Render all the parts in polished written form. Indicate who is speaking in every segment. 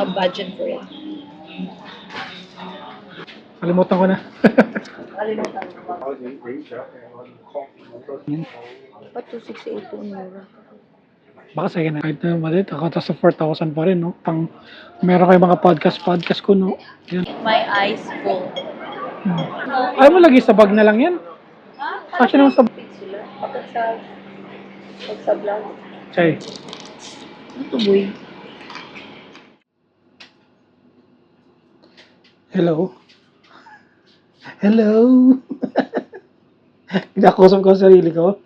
Speaker 1: budget for it.
Speaker 2: Kalimutan ko na.
Speaker 1: Kalimutan ko ba? Ba't 268 po mura?
Speaker 2: Baka sa'yo na. Kahit na malit, ako sa 4,000 pa rin, no? Meron kayo mga podcast ko, no? Yan.
Speaker 1: My eyes full.
Speaker 2: Ay mo lagi sa bag na lang yan. Kasi naman sa...
Speaker 1: Sila. Pagkat sa vlog.
Speaker 2: Chay.
Speaker 1: Ito boy.
Speaker 2: Hello? Hello? Kinakusap ko ang sarili ko.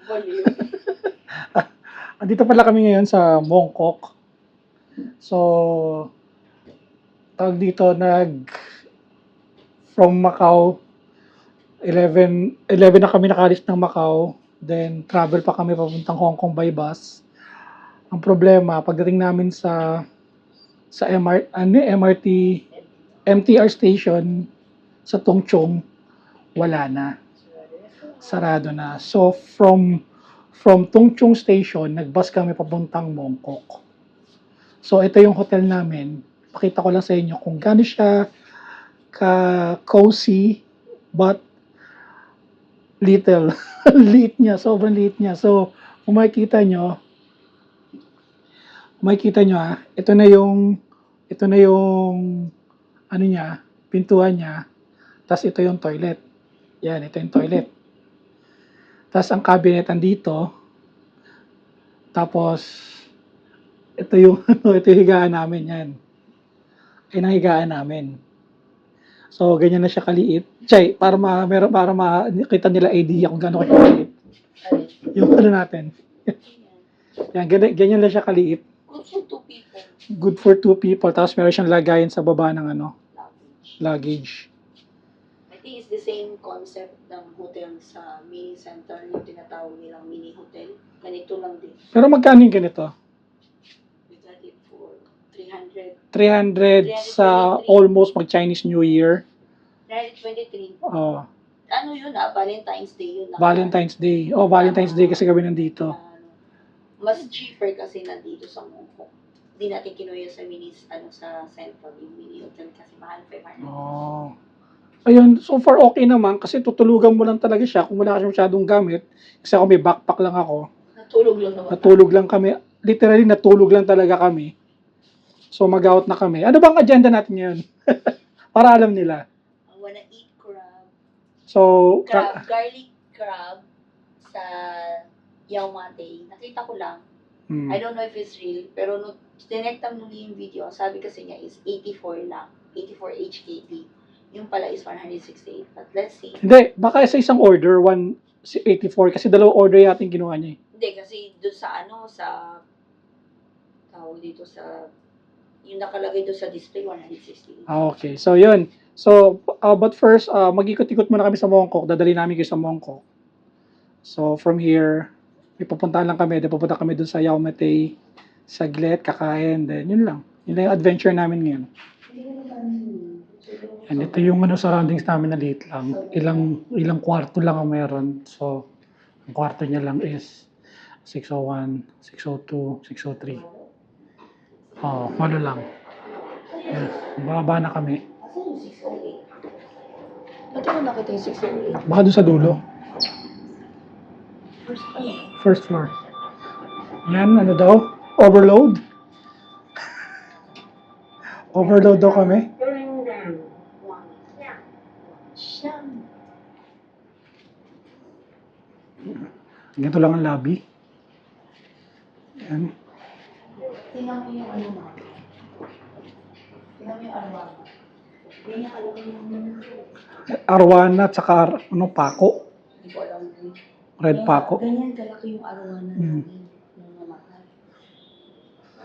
Speaker 2: Andito pala kami ngayon sa Mongkok. So, tawag dito, from Macau, 11 na kami nakalis ng Macau. Then, travel pa kami papuntang Hong Kong by bus. Ang problema, pagdating namin sa MTR station sa Tongchong, wala na. Sarado na. So, from Tongchong station, nagbus kami papuntang Mongkok. So, ito yung hotel namin. Pakita ko lang sa inyo kung gaano siya ka-cozy, but little. Liit niya, sobrang liit niya. So, kung makikita nyo, ito na yung ano niya, pintuan niya. Tapos ito yung toilet. Yan, ito yung toilet. Tapos ang cabinet andito. Tapos ito yung ito yung higaan namin yan. Ay ang higaan namin. So ganyan na siya kaliit. Chay, para makita nila idea kung gaano kaliit. Yung ano natin. Yan, ganyan lang siya kaliit.
Speaker 1: Good for 2 people.
Speaker 2: Good for 2 people. Tapos meron siyang lagayan sa baba ng luggage.
Speaker 1: I think it's the same concept ng hotel sa mini center, yung tinatawag nilang mini hotel. Ganito lang din.
Speaker 2: Pero magkano yung ganito?
Speaker 1: We got it for 300.
Speaker 2: 300 sa almost mag-Chinese New Year.
Speaker 1: 323.
Speaker 2: Oh,
Speaker 1: Ano yun Valentine's Day yun.
Speaker 2: Valentine's Day. Oh, Valentine's Day kasi gabi nandito.
Speaker 1: Mas cheaper kasi nandito sa Mongkok. Hindi natin kinuha sa sa central, yung mini hotel kasi mahal 500.
Speaker 2: Oh. Ayun, so far okay naman kasi tutulugan mo lang talaga siya kung wala ka masyadong gamit. Kasi ako may backpack lang ako.
Speaker 1: Natulog lang naman.
Speaker 2: Natulog lang kami. Literally, natulog lang talaga kami. So, mag-out na kami. Ano bang agenda natin ngayon? Para alam nila.
Speaker 1: I wanna eat crab.
Speaker 2: So,
Speaker 1: Garlic crab sa Yao Ma Tei. Nakita ko lang. I don't know if it's real, pero nung tinektam muli yung video, sabi kasi niya is 84 lang. 84 HKD. Yung pala is 168. But let's see.
Speaker 2: Hindi, baka sa isang order, 184, kasi dalawang order yating ginawa niya eh.
Speaker 1: Hindi, kasi doon sa tawag dito sa, yung nakalagay doon sa display, 168.
Speaker 2: Okay. So, yun. So, but first, mag-ikot-ikot muna kami sa Mongkok. Dadali namin kayo sa Mongkok. So, from here, may pupuntahan lang kami. Then, pupunta kami dun sa Yao Ma Tei, saglit, kakain. Then, yun lang. Yun lang yung adventure namin ngayon. And ito yung surroundings namin na liit lang. Ilang kwarto lang ang meron. So, ang kwarto niya lang is 601, 602, 603. Oh, malo lang. Yeah, bababa na kami.
Speaker 1: Asan yung 608? Ba't yung nakita yung 608?
Speaker 2: Baka doon sa dulo.
Speaker 1: First
Speaker 2: First floor. Yan, ano daw? Overload? Overload daw kami. Ganito lang ang lobby. Yan.
Speaker 1: Tingnan mo yung ano mo. Tingnan mo yung arwana. Hindi niya alam yung
Speaker 2: Arwana at saka pako.
Speaker 1: Hindi ko alam.
Speaker 2: Red pako.
Speaker 1: Ganyan kalaki yung arwana namin. Yung mamahal.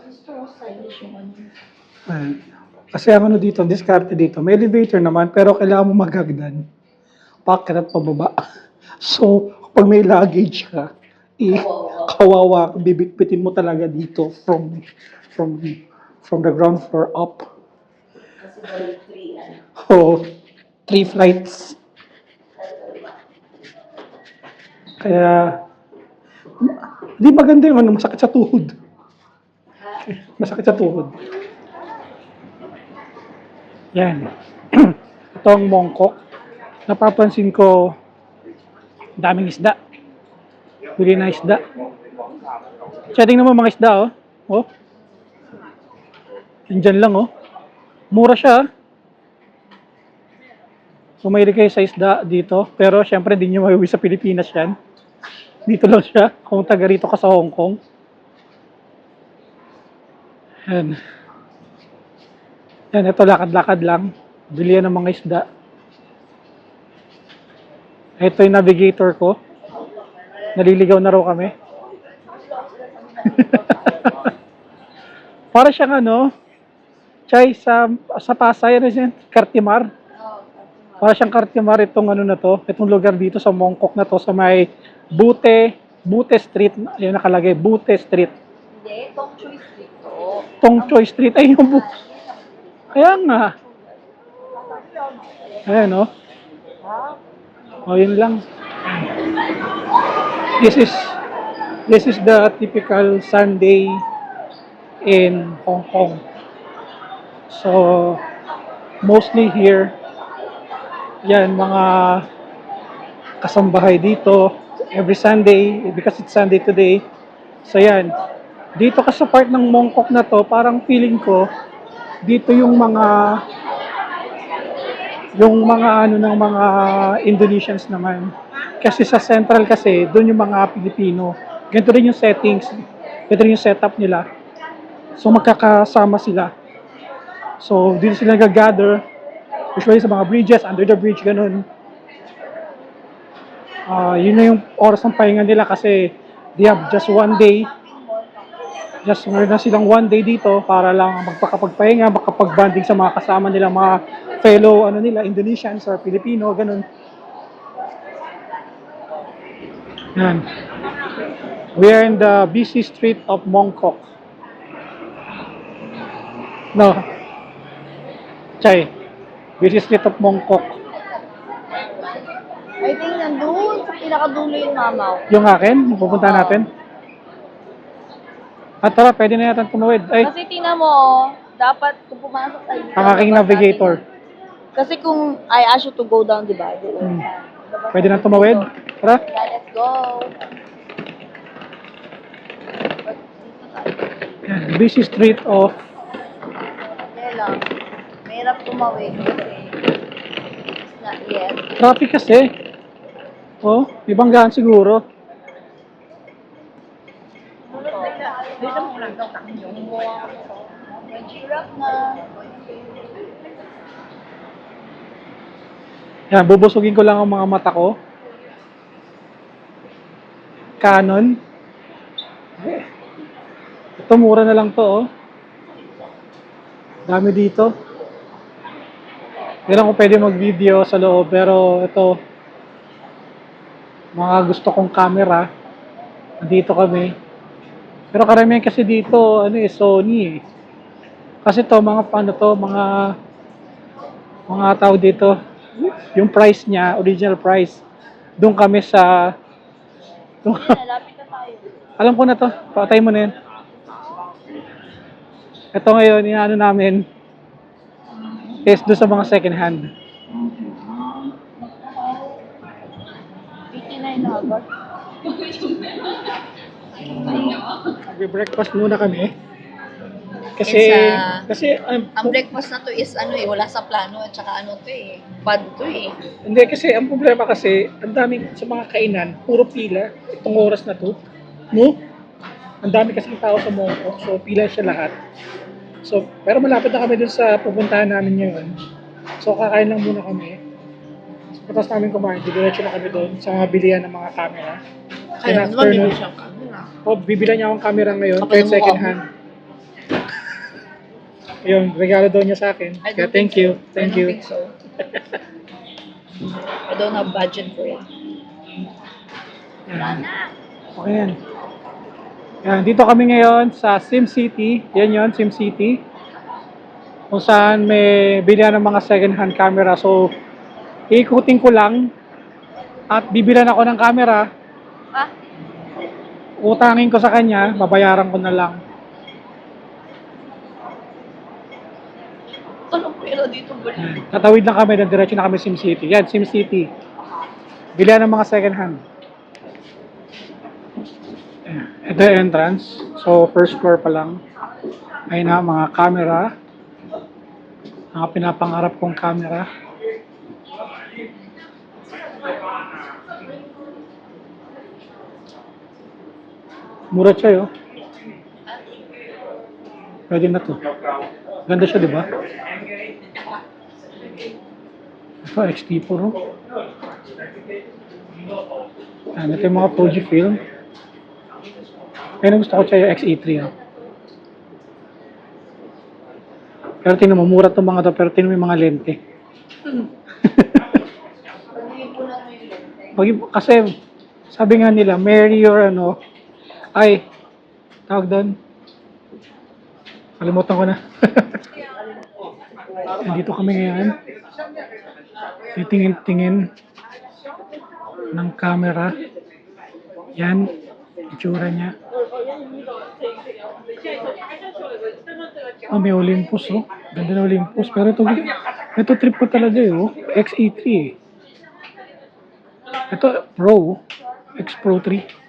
Speaker 1: Gusto ko stylish yung ano.
Speaker 2: Ayan. Kasi ang dito, diskarte dito, may elevator naman, pero kailangan mo maghagdan. Packet at pababa. So, pag may luggage ka, kawawa, bibitbitin mo talaga dito from the ground floor up.
Speaker 1: Kasi balik 3 ano.
Speaker 2: Oh, 3 flights. Kaya, di maganda yung masakit sa tuhod. Masakit sa tuhod. Yan. Ito ang mongkok. Napapansin ko, daming isda. Bili na isda. Tingnan mo mga isda, oh. Oh. Nandyan lang, oh. Mura siya, ah. So, may kayo sa isda dito. Pero, syempre, hindi nyo mauwi sa Pilipinas yan. Dito lang siya. Kung taga rito ka sa Hong Kong. Yan. Yan, ito lakad-lakad lang. Bilihan ng mga isda. Ito yung navigator ko. Naliligaw na raw kami. Para siyang ano, Chay, sa Pasay, ano yan? Cartimar. Para siyang Cartimar itong ano na to, itong lugar dito sa Mongkok na to, sa may Bute Street. Ayun nakalagay, Bute Street.
Speaker 1: Hindi, Tong Choy Street to.
Speaker 2: Tong Choi Street, ay yung Kaya nga. Ayan, oh. O, yun lang. This is the typical Sunday in Hong Kong. So, mostly here, yan, mga kasambahay dito, every Sunday, because it's Sunday today. So, yan. Dito ka sa part ng Mongkok na to, parang feeling ko, dito yung mga ano ng mga Indonesians naman. Kasi sa Central kasi, doon yung mga Pilipino. Ganito rin yung settings, ganito rin yung setup nila. So magkakasama sila. So dito sila nag-gather, usually sa mga bridges, under the bridge, ganun. Yun na yung oras ng pahinga nila kasi they have just one day. Just meron na silang one day dito para lang magpakapagpahinga, makapag-bonding sa mga kasama nila, mga fellow ano nila, Indonesians or Filipino, ganun. Yan. We are in the busy street of Mongkok. No. Chay. Busy street of Mongkok.
Speaker 1: I think nandun sa pinakadulo yung mamaw.
Speaker 2: Yung akin, yung pupunta natin. At tara, pwede na natin tumawid. Ay,
Speaker 1: Kasi tingnan mo, dapat kung pumasok tayo dito.
Speaker 2: ang aking navigator.
Speaker 1: Kasi kung I ask you to go down, di ba? Doon.
Speaker 2: Pwede na tumawid. Tara.
Speaker 1: Yeah, let's go.
Speaker 2: Yan, busy street of
Speaker 1: Kaya lang, mahirap tumawid kasi it's not yet.
Speaker 2: traffic kasi. Oh, ibanggaan siguro.
Speaker 1: Dito mo lang daw yung may giraffe na.
Speaker 2: Yan, bubusugin ko lang ang mga mata ko. Canon. Ito, mura na lang to, oh. Dami dito. Hindi lang kung pwede mag-video sa loob, pero ito, mga gusto kong camera. Nandito kami. Pero karamihan kasi dito, ano eh, Sony eh. Kasi to, mga paano to, mga tao dito, yung price niya, original price, doon kami sa,
Speaker 1: Lapit na tayo.
Speaker 2: alam ko na to, patay mo na yan. Ito ngayon, inaano namin, is doon sa mga second hand.
Speaker 1: 89 na agad.
Speaker 2: Magbe-breakfast muna kami. Kasi,
Speaker 1: Ang breakfast na to is ano eh, wala sa plano at saka ano to eh, bad to eh.
Speaker 2: hindi kasi, ang problema kasi, ang daming sa mga kainan, puro pila, itong oras na to. No? Ang dami kasi tao sa Mongkok, so pila siya lahat. So, pero malapit na kami dun sa pupuntahan namin ngayon. So, kakain lang muna kami. So, tapos namin kumain, didiretso na kami doon sa mga bilihan ng mga camera.
Speaker 1: Kaya naman bibili siyang camera.
Speaker 2: Bibila niya akong camera ngayon,
Speaker 1: Kapag
Speaker 2: kahit
Speaker 1: mo
Speaker 2: second
Speaker 1: ako.
Speaker 2: hand. Ayun, regalo daw niya sa akin. Kaya thank you. Thank you.
Speaker 1: I don't think so. I don't have budget for it.
Speaker 2: Yan. Okay yan. Yan, dito kami ngayon sa SimCity. Yan yun, SimCity. Kung saan may bilihan ng mga second hand camera. So, iikutin ko lang at bibilan ako ng camera.
Speaker 1: Ah?
Speaker 2: Utangin ko sa kanya, babayaran ko na lang.
Speaker 1: Anong pera dito ba?
Speaker 2: Yan. Tatawid lang kami, then diretso na kami SimCity. Yan, SimCity. Bilihan ng mga second hand. Ayan. Ito yung entrance. So, first floor pa lang. Ayun na, mga camera. Mga pinapangarap kong camera. Mura siya, oh. Pwede na to. Ganda siya, di ba? Ito, XT4, oh. Ayan, ito yung mga Fujifilm. Kaya gusto ko siya yung XE3, oh. Pero tingnan mo, mura itong mga to, pero tingnan mo yung mga lente. Kasi, sabi nga nila, marry your ano, ay, tawag doon. Kalimutan ko na. Nandito kami ngayon. Titingin-tingin ng camera. Yan, itsura niya. Oh, may Olympus, oh. Ganda na Olympus. Pero ito trip ko talaga, oh. XE3, eh. Ito, Pro. X Pro 3.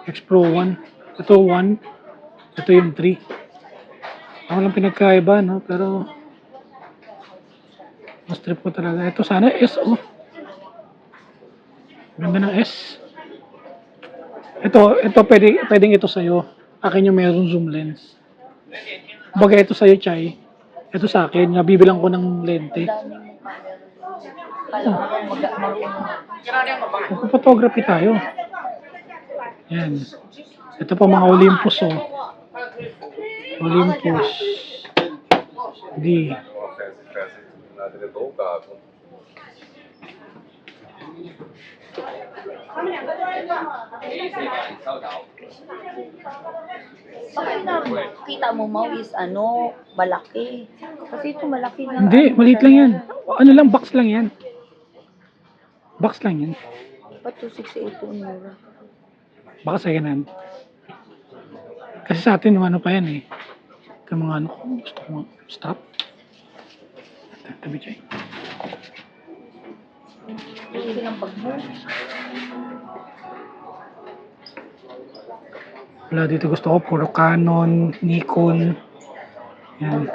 Speaker 2: X Pro 1. Ito 1. Ito yung 3. Ako lang pinagkaiba, no? Pero mas trip ko talaga. Ito sana S, oh. Ganda ng S. Ito pwedeng ito sa'yo. Akin yung meron zoom lens. Bagay ito sa'yo, Chay. Ito sa akin. Nabibilang ko ng lente. Magpa-photography tayo. Yan. Ito pa mga Olympus, oh. Olympus. D.
Speaker 1: Bakit na kita mo is ano, malaki. Kasi ito malaki na.
Speaker 2: Hindi, maliit lang yan. Ano lang, box lang yan. Box lang yan.
Speaker 1: Ba't 268 po mura?
Speaker 2: Baka second hand. Kasi sa atin, ano pa yan eh. Ito mga ano, gusto ko stop. Tabi Chay.
Speaker 1: Hindi ng pag
Speaker 2: Wala dito gusto ko, puro Canon, Nikon. Yan.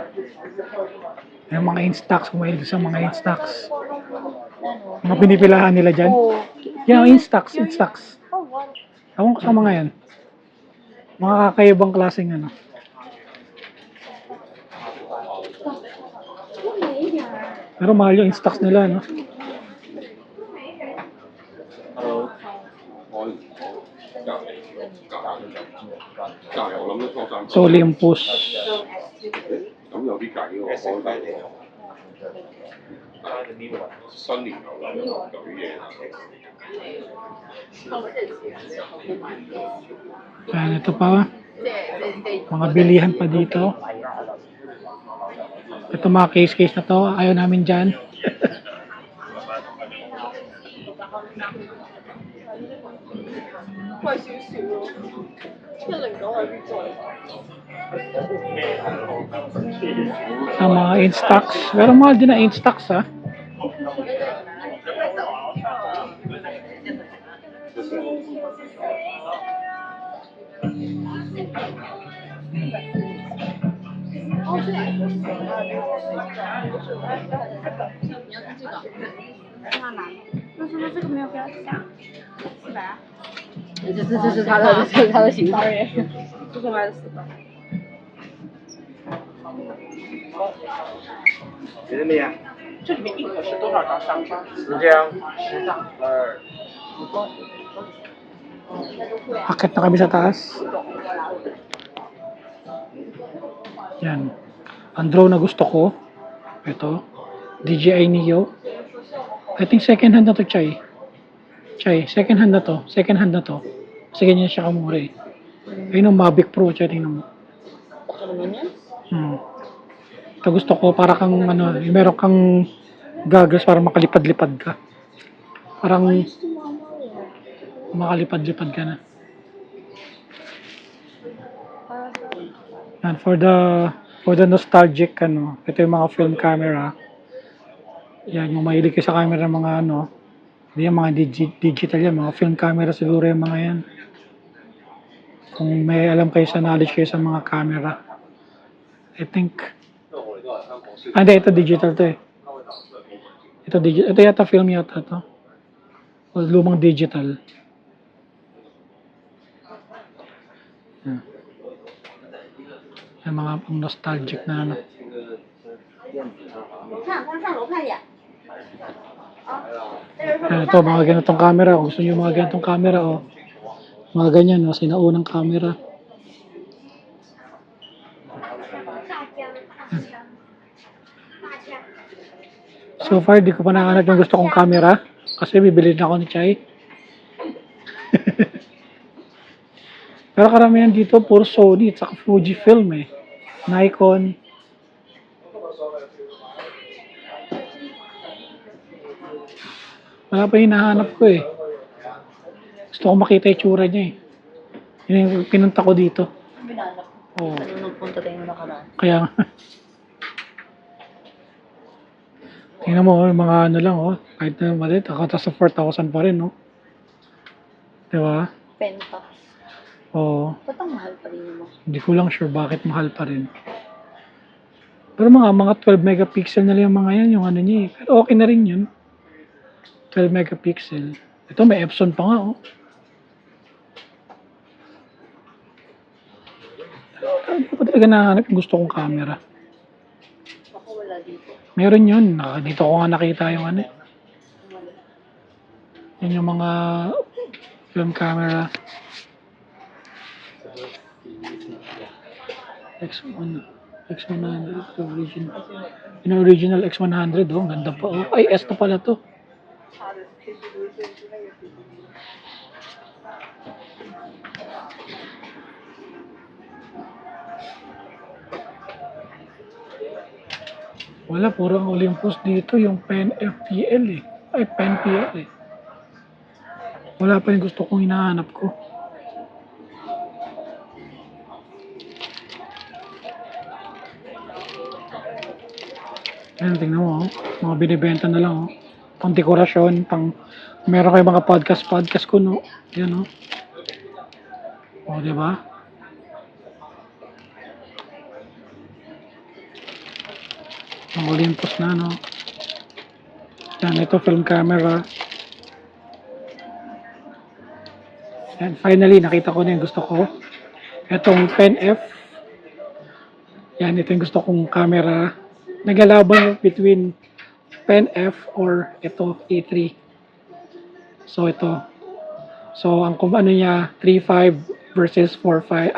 Speaker 2: Yung mga Instax, kung mahilig sa mga Instax. Mga pinipilahan nila dyan. Yan, Instax. Ako kasama nga yan. Mga kakaibang klaseng ano. Pero mahal yung Instax nila, no? So, Olympus. Ayan, ito pa. Mga bilihan pa dito. Ito mga case na to. Ayaw namin dyan. Sa mga Instax. Pero mahal din na Instax, ha?
Speaker 1: 这是他的形状。这是买的400。
Speaker 3: 给这里呀？这里面一盒是多少张商张？10张，10张。
Speaker 2: Akit na kami sa taas. Yan. Ang drone na gusto ko. Ito. DJI Neo. I think second hand na to, Chay. Second hand na to. Kasi ganyan siya kamura eh. Ayun ang Mavic Pro, Chay. Tingnan mo. Ito gusto ko para kang ano, meron kang goggles para makalipad-lipad ka. Parang makalipad-lipad ka na. And for the For the nostalgic, ano, ito yung mga film camera. Yan, yung mahilig kayo sa camera ng mga ano, hindi yung mga digital yan, mga film camera siguro yung mga yan. Kung may alam kayo sa knowledge kayo sa mga camera. I think, hindi, ito digital to eh. Ito yata film yata to. O lumang digital. Yan. Yung mga pang nostalgic na ano.
Speaker 1: 往上楼看一眼。
Speaker 2: Ito, mga ganitong camera. Kung gusto nyo mga ganitong camera, oh. Mga ganyan, no? Sinaunang camera. So far, di ko pa nahanap yung gusto kong camera. Kasi bibili na ako ni Chai. Pero karamihan dito, puro Sony at saka Fujifilm eh. Nikon. Wala pa yung hinahanap ko eh. Gusto ko makita yung tsura niya eh. Yun yung pinunta ko dito.
Speaker 1: Binanap.
Speaker 2: Oo.
Speaker 1: Ano nagpunta tayo nung nakaraan?
Speaker 2: Kaya nga. Tingnan mo, yung mga ano lang oh. Kahit na maliit, akata sa 4,000 pa rin, no? Diba?
Speaker 1: Pentax.
Speaker 2: Oo.
Speaker 1: Ba't ang mahal pa rin mo?
Speaker 2: Hindi ko lang sure bakit mahal pa rin. Pero mga 12 megapixel na lang yung mga yan, yung ano niya eh. Pero okay na rin yun. 12 megapixel. Ito may Epson pa nga oh. Hindi ko talaga nahanap yung gusto kong camera.
Speaker 1: Baka wala dito.
Speaker 2: Meron yun. Dito ko nga nakita yung ano eh. Yan yung mga film camera. X100 original. Yung original X100 oh, ganda pa oh. Ay, S na pala to. Wala, puro ang Olympus dito, yung Pen FPL eh. Ay, Pen PL eh. Wala pa yung gusto kong hinahanap ko. Ayan, tingnan mo, oh. Mga binibenta na lang, oh. Pang dekorasyon, pang meron kayo mga podcast ko, no? Yan, oh. O, diba? Ang Olympus na, no? Yan, ito, film camera. Yan, finally, nakita ko na yung gusto ko. Itong Pen F. Yan, ito yung gusto kong camera. Naglalaban between Pen F or ito, A3. So, ito. So, ang kung ano niya, 3.5 versus 4.5,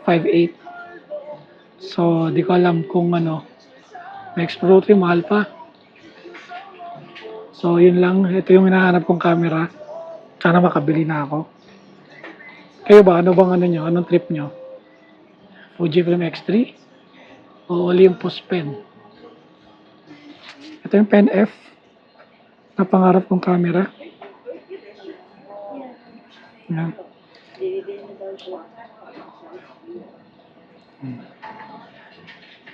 Speaker 2: 5.8. So, di ko alam kung ano. Next Pro 3, mahal pa. So, yun lang. Ito yung hinahanap kong camera. Sana makabili na ako. Kayo ba? Ano bang ano nyo? Anong trip nyo? Fujifilm X3? O Olympus Pen? Ito yung Pen F na pangarap kong camera. Yan.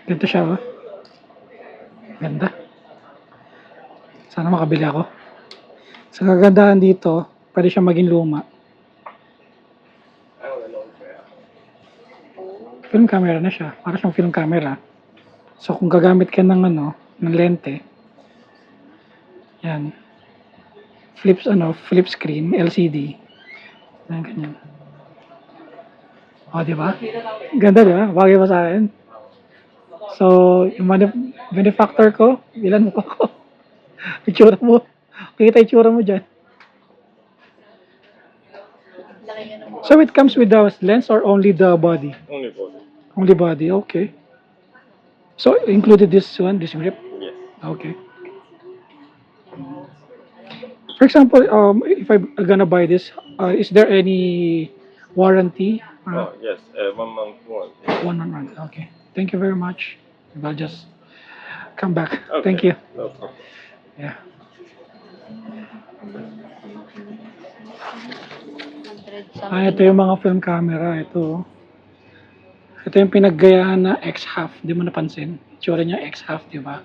Speaker 2: Ganito siya, oh. Ganda. Sana makabili ako. Sa kagandahan dito, pwede siya maging luma. Film camera na siya. Para siyang film camera. So, kung gagamit ka ng ano, ng lente, yan. Flip screen, LCD. Yan, ganyan. O, diba? Ganda, diba? Bagay ba sa akin? So, yung benefactor ko, ilan mo ako? Itsura mo. Kita itsura mo dyan. So, it comes with the lens or only the body?
Speaker 3: Only body.
Speaker 2: Only body, okay. So, included this one, this grip?
Speaker 3: Yes.
Speaker 2: Okay. For example, if I'm gonna buy this, is there any warranty?
Speaker 3: Yes, 1 month warranty.
Speaker 2: 1 month, okay. Thank you very much. I'll just come back.
Speaker 3: Okay.
Speaker 2: Thank you.
Speaker 3: No problem.
Speaker 2: Yeah.
Speaker 1: 100
Speaker 2: Ito yung mga film camera. Ito. Ito yung pinaggayahan na X-half. Di mo napansin? Itsura niya X-half, di ba?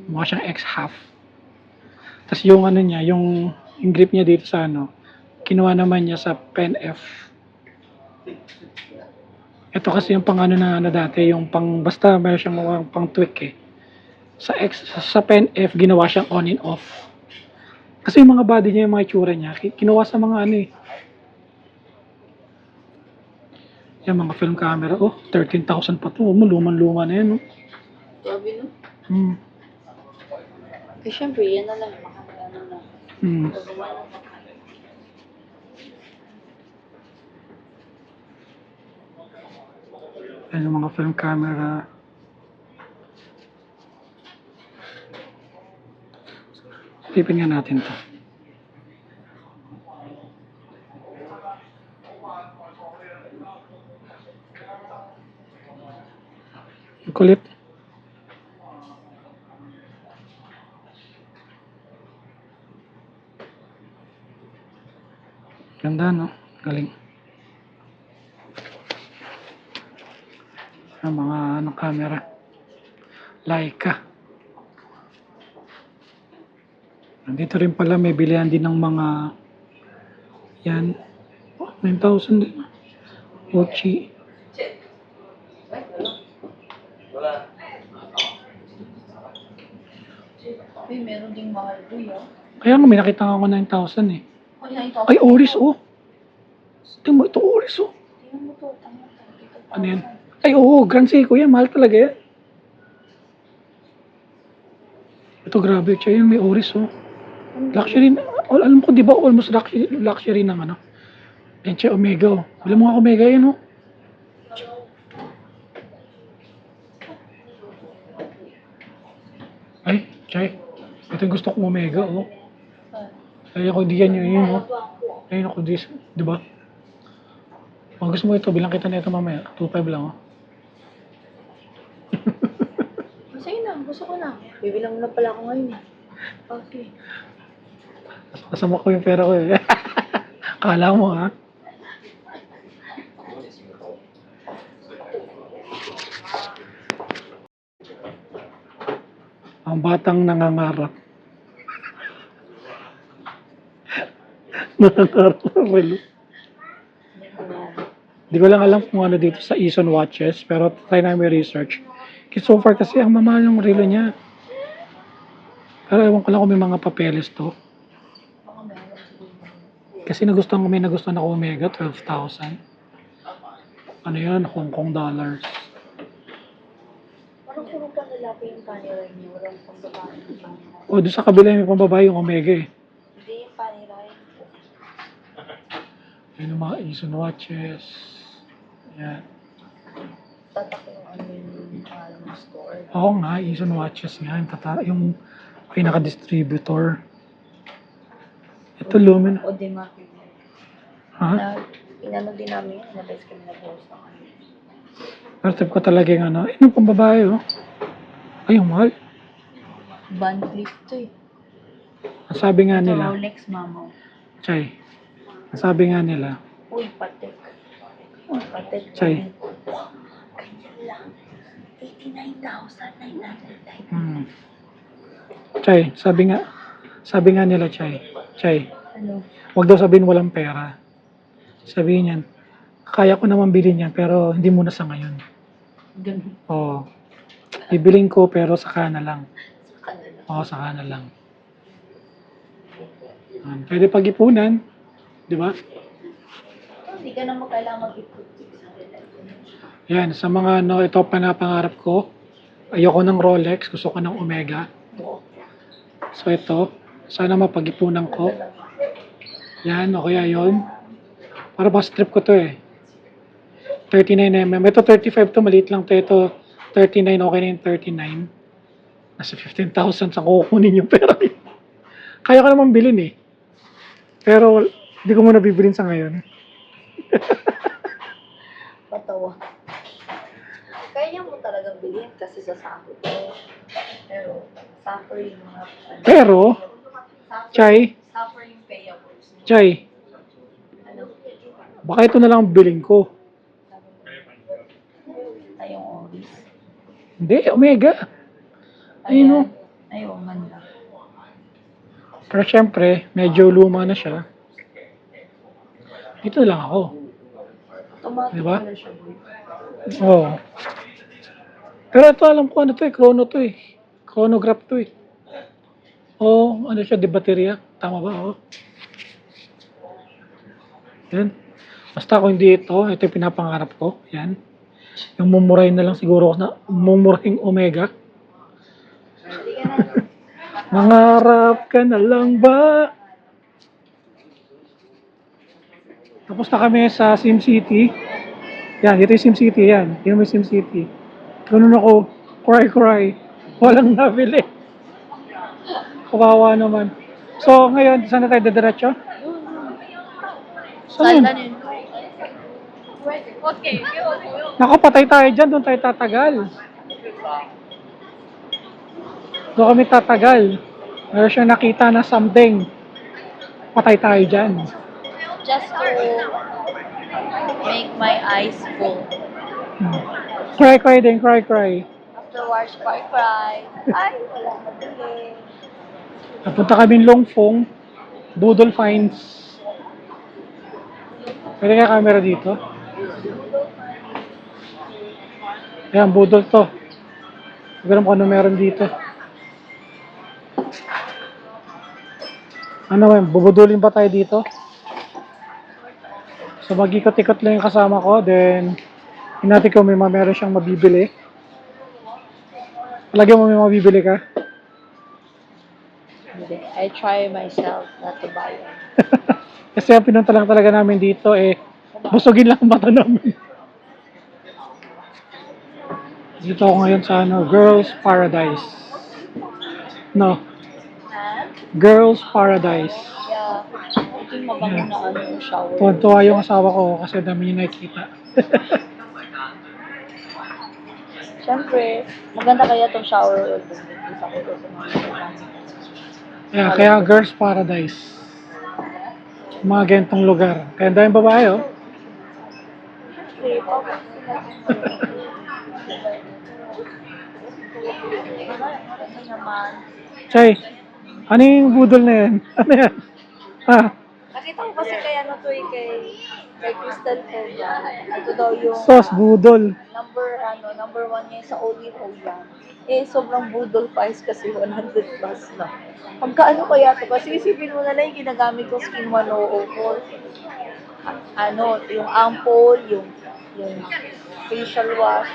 Speaker 2: Mukha siyang X-half. Tapos yung ano niya, yung grip niya dito sa ano, kinuha naman niya sa Pen F. Ito kasi yung pang ano na ano dati, yung pang basta meron siyang mga pang tweak eh. Sa Pen F ginawa siyang on and off. Kasi yung mga body niya, yung mga itsura niya, kinuha sa mga ano eh. Yung mga film camera, 13,000 pa to. Luman-luma na yan, no?
Speaker 1: Grabe, no?
Speaker 2: Hmm.
Speaker 1: Eh, syempre, yan na lang. Ano na.
Speaker 2: Hmm. Yan yung mga film camera. Tipin nga natin to. Kulit. Ganda, no? Galing. Ang mga ano, camera. Leica. Nandito rin pala may bilihan din ng mga yan. 9,000 din. Gucci.
Speaker 1: Uy, meron ding mahal doon, ah.
Speaker 2: Kaya nga may nakita ako 9,000 eh. Ay, Oris, oh. Tingnan mo, ito Oris, oh.
Speaker 1: Tingnan mo to, tama.
Speaker 2: Ano yan? Ay, oo, Grand Seiko yan. Mahal talaga yan. Ito, grabe. Siya yan, may Oris, oh. Luxury, alam ko, di ba, almost luxury ng ano. Yan siya, Omega, oh. Wala mo nga Omega yan, oh. Ay, Chay. Ito yung gusto kong Omega, oh. Ay, ako, di yan yun, oh. Ayun ako, di ba? Kung gusto mo ito, bilang kita na ito mamaya. 2.5 lang, oh.
Speaker 1: Sige na, gusto ko na. Bibilang na pala ako ngayon, eh. Okay.
Speaker 2: Kasama ko yung pera ko, eh. Kala mo, ha? Ang batang nangangarap. Nangangarap ng relo. Hindi ko lang alam kung ano dito sa Eason Watches, pero try namin research. So far kasi ang mamahal ng relo niya. Pero ewan ko lang kung may mga papeles to. Kasi may nagustuhan ako Omega, 12,000. Ano yun? Hong Kong dollars.
Speaker 1: Parang puro pa lalaki yung panira niyo. Walang pang babae.
Speaker 2: O, doon sa kabila may pambabae yung Omega eh.
Speaker 1: Hindi yung panira yun.
Speaker 2: Yan yung mga Eason Watches. Yan.
Speaker 1: Tatak yung ano yung pangalan ng store.
Speaker 2: Oo nga, Eason Watches nga. Yung pinaka-distributor. Ito, Lumen.
Speaker 1: O di market.
Speaker 2: Ha?
Speaker 1: Inano din namin yun. Inabes kami na post ng ano.
Speaker 2: Pero tip ko talaga yung ano. Yung pambabae oh. Ay, yung mahal.
Speaker 1: Van Cleef to eh.
Speaker 2: Ang sabi nga
Speaker 1: Ito
Speaker 2: nila.
Speaker 1: Rolex mama.
Speaker 2: Chay. Ang sabi nga nila.
Speaker 1: Uy, patek. Uy, patek.
Speaker 2: Chay.
Speaker 1: Ganyan lang. 89,999.
Speaker 2: Chay, sabi nga nila, Chay. Chay,
Speaker 1: Ano?
Speaker 2: wag daw sabihin walang pera. Sabihin yan, kaya ko naman bilhin yan, pero hindi muna sa ngayon.
Speaker 1: Ganun.
Speaker 2: Oo. Bibiling ko, pero saka na lang.
Speaker 1: Sa kanila.
Speaker 2: Oo, saka na lang. Pwede pag-ipunan, di ba?
Speaker 1: Hindi ka naman kailangan mag-ipot sa kanila.
Speaker 2: Yan, sa mga ano, ito panapangarap ko. Ayoko ng Rolex, gusto ko ng Omega. So ito, sana mapag-ipunan ko. Yan, o kaya yun. Para ba strip ko to eh. 39mm. Ito 35 to, maliit lang to. Ito 39, okay na yung 39. Nasa 15,000 sa kukunin yung pera. Kaya ko naman bilhin eh. Pero, hindi ko muna bibilin sa ngayon.
Speaker 1: Patawa. Kaya mo talagang bilhin kasi sa sahod ko. Pero, suffer yung mga...
Speaker 2: Pero, Chay,
Speaker 1: Suffer yung payables.
Speaker 2: Chay,
Speaker 1: Ano?
Speaker 2: baka ito na lang ang bilhin ko. Hindi, Omega. Ayun, oh.
Speaker 1: Ay, ganda.
Speaker 2: Pero syempre, medyo luma na siya. Dito lang ako.
Speaker 1: Automatic
Speaker 2: Diba?
Speaker 1: pala siya, boy.
Speaker 2: Oo. Pero ito, alam ko ano to eh. Chrono to eh. Chronograph to eh. Oo, ano siya, di baterya. Tama ba? Oo. Yan. Basta kung hindi ito yung pinapangarap ko. Yan. Yung mumurahin na lang siguro ako na mumurahing Omega. Mangarap ka na lang ba? Tapos na kami sa SimCity. Yan, dito yung SimCity yan. Yan may SimCity. Ganun ako, cry. Walang nabili. Kawawa naman. So, ngayon, saan na tayo dadiretso? Saan yun?
Speaker 1: Yun?
Speaker 2: Naku, patay tayo dyan. Doon tayo tatagal. Doon kami tatagal. Meron siyang nakita na something. Patay tayo dyan.
Speaker 1: Just to make my eyes full.
Speaker 2: Cry din, cry.
Speaker 1: Afterwards, cry. Ay, wala na din.
Speaker 2: Napunta kami Longfong, Budol Finds. Pwede kaya camera dito? Ayan, Budol to. Hindi ko alam kung ano meron dito. Ano man, bubudulin ba tayo dito? So mag-ikot-ikot lang yung kasama ko, then hinati ko may meron siyang mabibili. Lagyan mo may mabibili ka?
Speaker 1: Hindi. I try myself not to buy it.
Speaker 2: Kasi ang pinunta lang talaga namin dito busogin lang ang mata namin. Dito ako ngayon sa Girls Paradise. No,
Speaker 1: Ha?
Speaker 2: Girls Paradise.
Speaker 1: Yeah. Ito yung mabango na yung shower.
Speaker 2: Tuwa yung asawa ko kasi dami niya nakikita.
Speaker 1: Siyempre, maganda kaya itong shower oil. Isa ko ito sa mga
Speaker 2: Kaya Girls Paradise. Mga ganitong lugar. Kaya ang daming babae, oh.
Speaker 1: Ano naman?
Speaker 2: Chay, ano yung budol na yan? Ano yan?
Speaker 1: Nakita ko kasi kay kay Crystal Cobra. Ito daw yung
Speaker 2: Sos, budol.
Speaker 1: number 1 niya sa Only Hoyan. Sobrang budol price kasi 100 plus na. Pagkaano kaya ito? Kasi isipin mo na lang yung ginagamit ko skin 104. Yung ampoule, yung facial wash.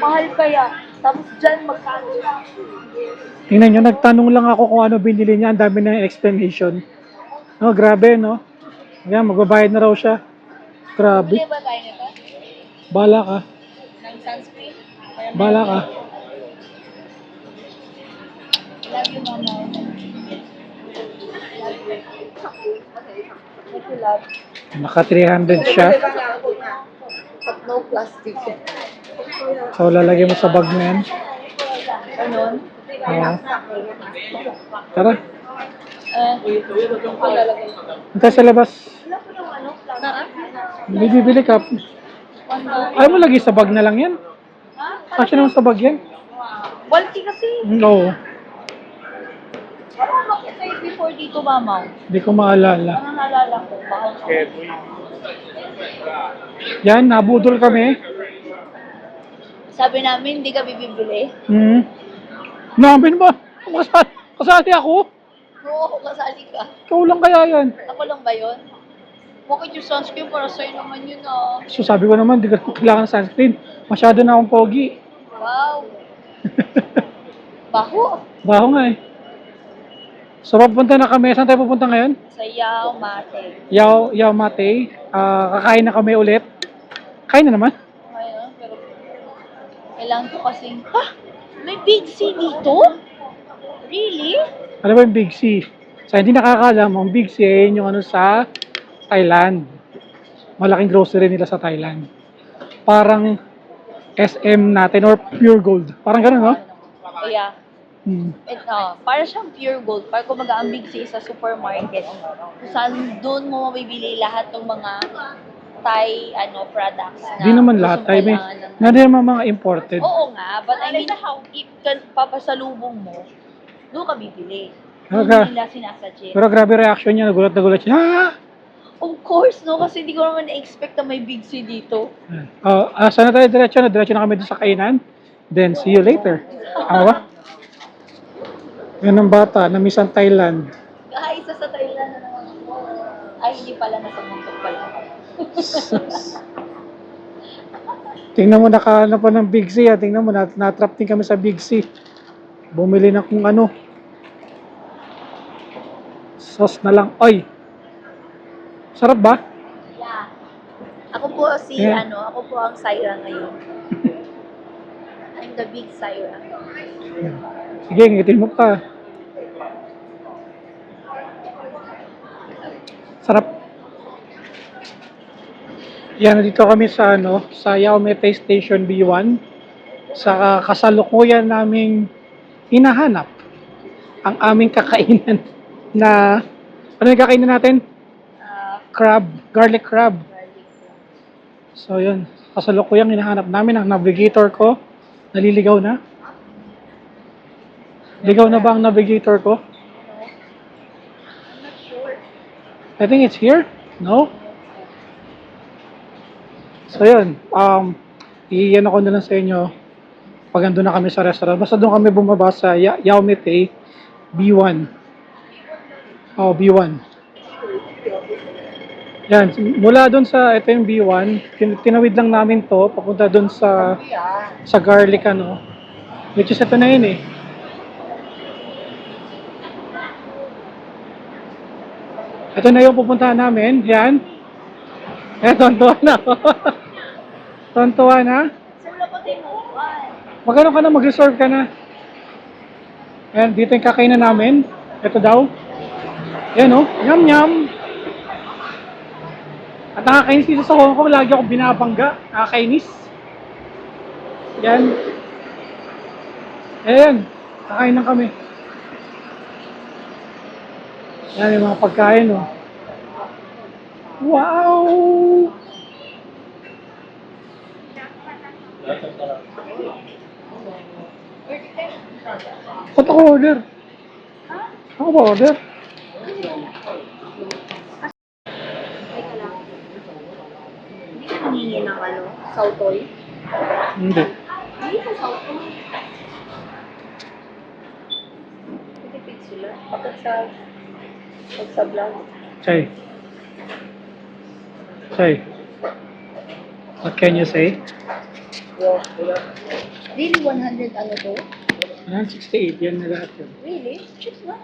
Speaker 1: Mahal kaya. Tapos dyan, magkano lang.
Speaker 2: Tingnan nyo, nagtanong lang ako kung ano binili niya. Ang dami na explanation. No, grabe, no? Ayan, magbabayad na raw siya. Grabe.
Speaker 1: Bili ba tayo nito?
Speaker 2: Bala ka.
Speaker 1: Ng sunscreen?
Speaker 2: Bala ka.
Speaker 1: Love you, mama. Thank you, love.
Speaker 2: Naka 300 siya.
Speaker 1: But no plastic.
Speaker 2: So, lalagay mo sa bag mo yan.
Speaker 1: Ganon.
Speaker 2: Oo. Tara.
Speaker 1: Yung palalagay.
Speaker 2: Punta sa labas.
Speaker 1: Na?
Speaker 2: May bibili ka. Ayaw mo lagi sa bag na lang yan. Kasi naman sa bag yan.
Speaker 1: Bulky kasi.
Speaker 2: Oo.
Speaker 1: Ano makita yung before dito, mama?
Speaker 2: Hindi ko maalala.
Speaker 1: Ano naalala ko? Baka
Speaker 2: Yan, nabudol kami.
Speaker 1: sabi namin, hindi ka bibili.
Speaker 2: Namin ba? Kasali ako?
Speaker 1: Oo, kasali ka.
Speaker 2: Ikaw lang kaya yan.
Speaker 1: Ako lang ba yun? Bakit yung sunscreen para sa'yo naman yun ah?
Speaker 2: So sabi ko naman, di ko kailangan ng sunscreen. Masyado na akong pogi.
Speaker 1: Wow! Baho!
Speaker 2: Baho nga eh. So papunta na kami. Saan tayo pupunta ngayon?
Speaker 1: Sa Yao Mate.
Speaker 2: Yao Mate. Kakain na kami ulit. Kain na naman.
Speaker 1: Ayun, pero kailangan ko kasing, may Big C dito? Really?
Speaker 2: Ano ba yung Big C? Sa hindi nakakaalam, ang Big C yung sa Thailand. Malaking grocery nila sa Thailand. Parang SM natin or Pure Gold. Parang gano'n, no?
Speaker 1: Kaya, para siyang pure gold. Para kumaga ang Big C sa supermarket. Kung saan doon mo mabibili lahat ng mga Thai products na
Speaker 2: Di naman
Speaker 1: gusto
Speaker 2: lahat.
Speaker 1: mo
Speaker 2: I mean,
Speaker 1: kailangan ng-
Speaker 2: nandun naman mga imported.
Speaker 1: Oo nga, but I mean, if papasalubong mo, doon ka bibili. Doon
Speaker 2: Okay.
Speaker 1: nila sinasuggest.
Speaker 2: Pero grabe reaction niya, nagulat na gulat siya. Ah!
Speaker 1: Of course, no? Kasi hindi ko naman na-expect na may Big C dito.
Speaker 2: Saan na tayo diretso? Diretso na kami doon sa kainan. Then, see you later. Awa? Yan ang bata, na-miss ang Thailand.
Speaker 1: Isa sa Thailand na naman ako. Ay, hindi pala, nasa muntok pala.
Speaker 2: Tingnan mo, nakahanap pa ng Big C. Tingnan mo, natrap din kami sa Big C. Bumili na kung ano. Sauce na lang. Oy! Sarap ba?
Speaker 1: Yeah. Ako po
Speaker 2: Yeah.
Speaker 1: ako po ang Syra ngayon. I'm the big Syra.
Speaker 2: Sige, ngitin mo ka. Sarap. Yan, nandito kami sa sa Yaometei Station B1. Sa kasalukuyan naming hinahanap ang aming kakainan na ano yung kakainan natin? Crab, garlic crab. So yun, kasalukuyang hinahanap namin ang navigator ko. Naliligaw na. Ligaw na ba ang navigator ko?
Speaker 1: I'm not sure.
Speaker 2: I think it's here. No? So yun, iyan ako na lang sa inyo pag andun na kami sa restaurant. Basta doon kami bumaba sa Yaometei B1. Oh, B1. Yan, mula doon sa ito yung B1, tinawid lang namin to papunta doon sa garlic which is ito na yun eh. Ito na yung pupuntahan namin. Yan. Tontuwa na. Tontuwa na.
Speaker 1: Sir, wala pa tayo maupuan.
Speaker 2: Magano ka na, mag-reserve ka na. Ayan, dito yung kakainan namin. Ito daw. Yan Yum yum. At nakakainis dito sa Hong Kong, lagi ako binabangga. Nakakainis. Yan. Ayan. Kakain na kami. Yan yung mga pagkain, Wow! Ba't ako order? Ako ba order?
Speaker 1: Teka lang. Hindi ka nangingi ng sautoy?
Speaker 2: Hindi.
Speaker 1: Hindi ka sautoy. Pitipid sila. Pagkat sa vlog.
Speaker 2: Say. Say. What can you say?
Speaker 1: Really, 100 to?
Speaker 2: 168, yan na lahat yun.
Speaker 1: Really? Check na.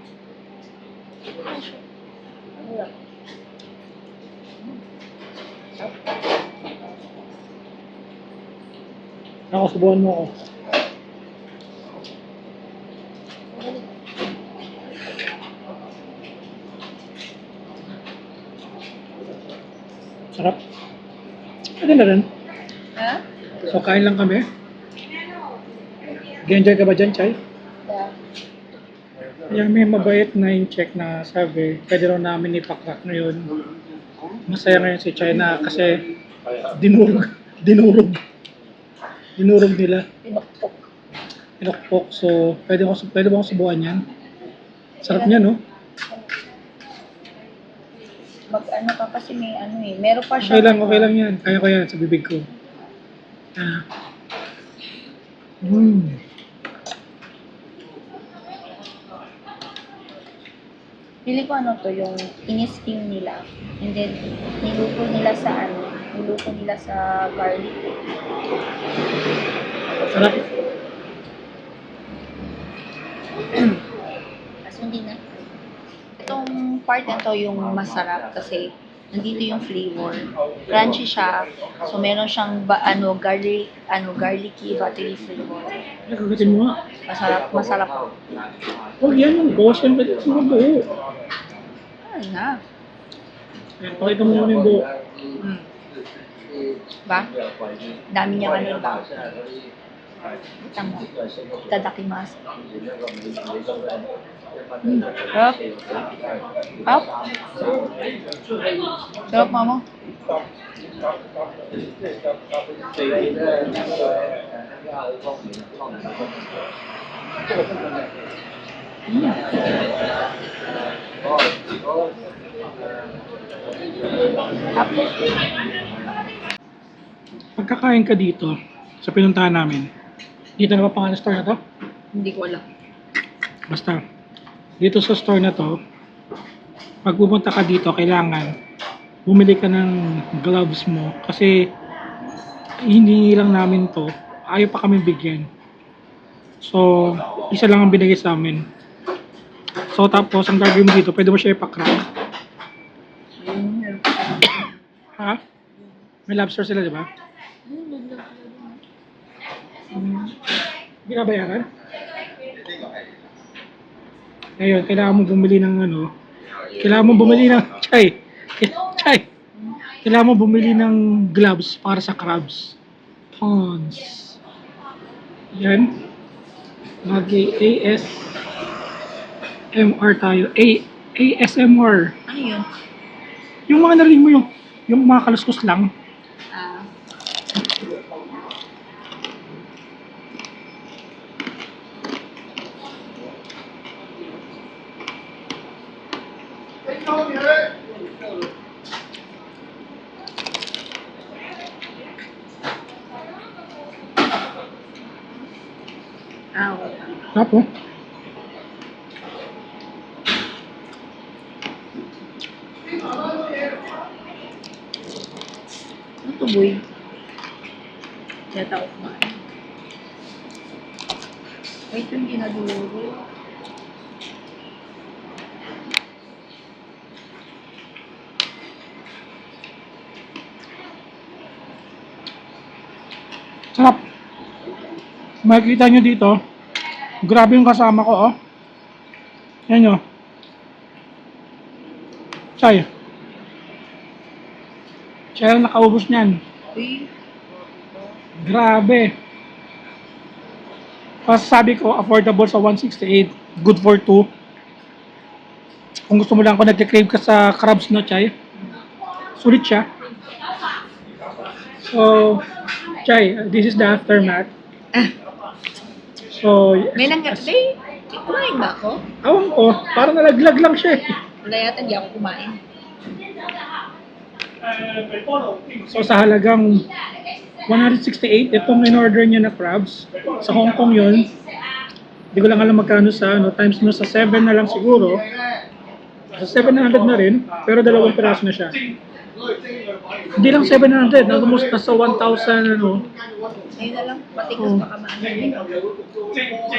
Speaker 1: Ano lang?
Speaker 2: Ako, subuhan mo ako. Sarap. Pwede na rin.
Speaker 1: Ha?
Speaker 2: So, kain lang kami. Nag-enjoy ka ba dyan, Chay?
Speaker 1: Yeah.
Speaker 2: Yung may mabait na yung check na sabi, pwede raw namin ipakrak ngayon. Masaya ngayon si Chay na kasi dinurog nila.
Speaker 1: Pinukpok.
Speaker 2: Pinukpok. So, pwede ba akong subukan yan? Sarap niya, no?
Speaker 1: Mag-ano ka kasi may meron pa siya.
Speaker 2: Okay lang yan. Kaya ko yan sa bibig ko.
Speaker 1: Pili ko yung in-steam nila. And then, niluto nila sa garlic.
Speaker 2: Sarap.
Speaker 1: Kasi hindi na. Itong part na to yung masarap kasi nandito yung flavor. Crunchy siya. So, meron siyang garlicky, buttery flavor.
Speaker 2: Nagagatin mo nga.
Speaker 1: Masarap.
Speaker 2: Huwag yan yung boss. Yan pwede sa buo.
Speaker 1: Ay na.
Speaker 2: Ayan, pakita mo muna yung buo.
Speaker 1: Ba? Dami niyang ba? Tama. Itadakimasu. Sarap. Sarap. Sarap, mama.
Speaker 2: Pagkakain ka dito, sa pinuntahan namin, dito na ba pangalan ng store na to?
Speaker 1: Hindi ko alam.
Speaker 2: Basta, dito sa store na to, pag pupunta ka dito, kailangan bumili ka ng gloves mo kasi hindi lang namin to, ayaw pa kami bigyan. So, isa lang ang binigay sa amin. So, tapos, ang gagawin mo dito, pwede mo siya ipakrack. Ha? May lobster sila, di ba? Binabayaran? Ngayon, kailangan mo bumili ng ano, kailangan mo bumili ng Chay. Kailangan mo bumili ng gloves para sa crabs. Ponds. Yan. Mag-ASMR tayo. ASMR.
Speaker 1: Ano yun?
Speaker 2: Yung mga narinig mo yung mga kaluskos lang.
Speaker 1: Ah. Ah, okay.
Speaker 2: Tapos,
Speaker 1: Ano to, boy? Yata ako kumain. Ay, ito yung ginaduro.
Speaker 2: sarap. Makikita nyo dito, grabe yung kasama ko, oh. Yan nyo. Chay. Chay ang nakaubos niyan.
Speaker 1: Uy,
Speaker 2: Grabe. Sabi ko, affordable sa 168. Good for 2. Kung gusto mo lang kung nagkikrave ka sa crabs na Chay, sulit siya. So, Chay, this is the aftermath. So,
Speaker 1: may nangyari. Kumain ba ako?
Speaker 2: awan ko, parang nalaglag lang siya eh.
Speaker 1: Wala yata, hindi ako kumain.
Speaker 2: So sa halagang 168, itong in-order niya na crabs. Sa Hong Kong yun. Hindi ko lang alam magkano sa times no sa 7 na lang siguro. Sa 700 na rin, pero dalawang piraso na siya. Hindi lang 700, almost nasa 1,000 ano.
Speaker 1: Ngayon na lang, patikas baka maanin.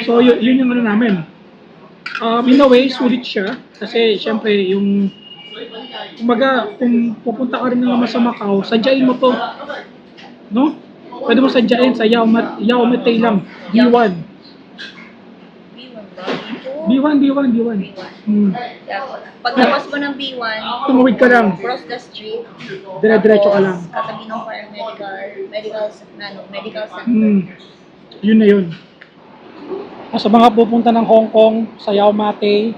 Speaker 2: So yun yung ano namin. In a way, sulit siya. Kasi syempre yung kumbaga, kung pupunta ka rin naman sa Macau, sadyain mo to. No? Pwede mo sadyain sa Yao Ma Tei lang. B1.
Speaker 1: B1 ba?
Speaker 2: B1. Hmm.
Speaker 1: Paglapas mo ng B1,
Speaker 2: Tumawid ka lang.
Speaker 1: cross the street.
Speaker 2: Dire-diretso ka lang.
Speaker 1: Katabi ng fire medical center.
Speaker 2: Hmm. Yun na yun. Sa mga pupunta ng Hong Kong, sa Yao Ma Tei,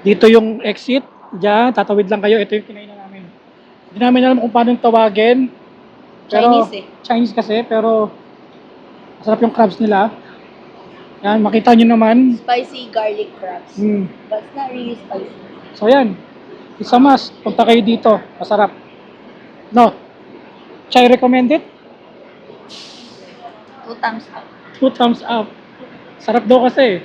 Speaker 2: dito yung exit. Diyan, tatawid lang kayo. Ito yung kinainan namin. Hindi namin alam kung paano tawagin. Pero,
Speaker 1: Chinese eh.
Speaker 2: Chinese kasi, pero masarap yung crabs nila. Yan, makita nyo naman.
Speaker 1: Spicy garlic crabs. But it's not really spicy.
Speaker 2: So yan, isa mas, punta kayo dito. Masarap. No? Chai recommended?
Speaker 1: 2 thumbs up.
Speaker 2: 2 thumbs up. Sarap daw kasi.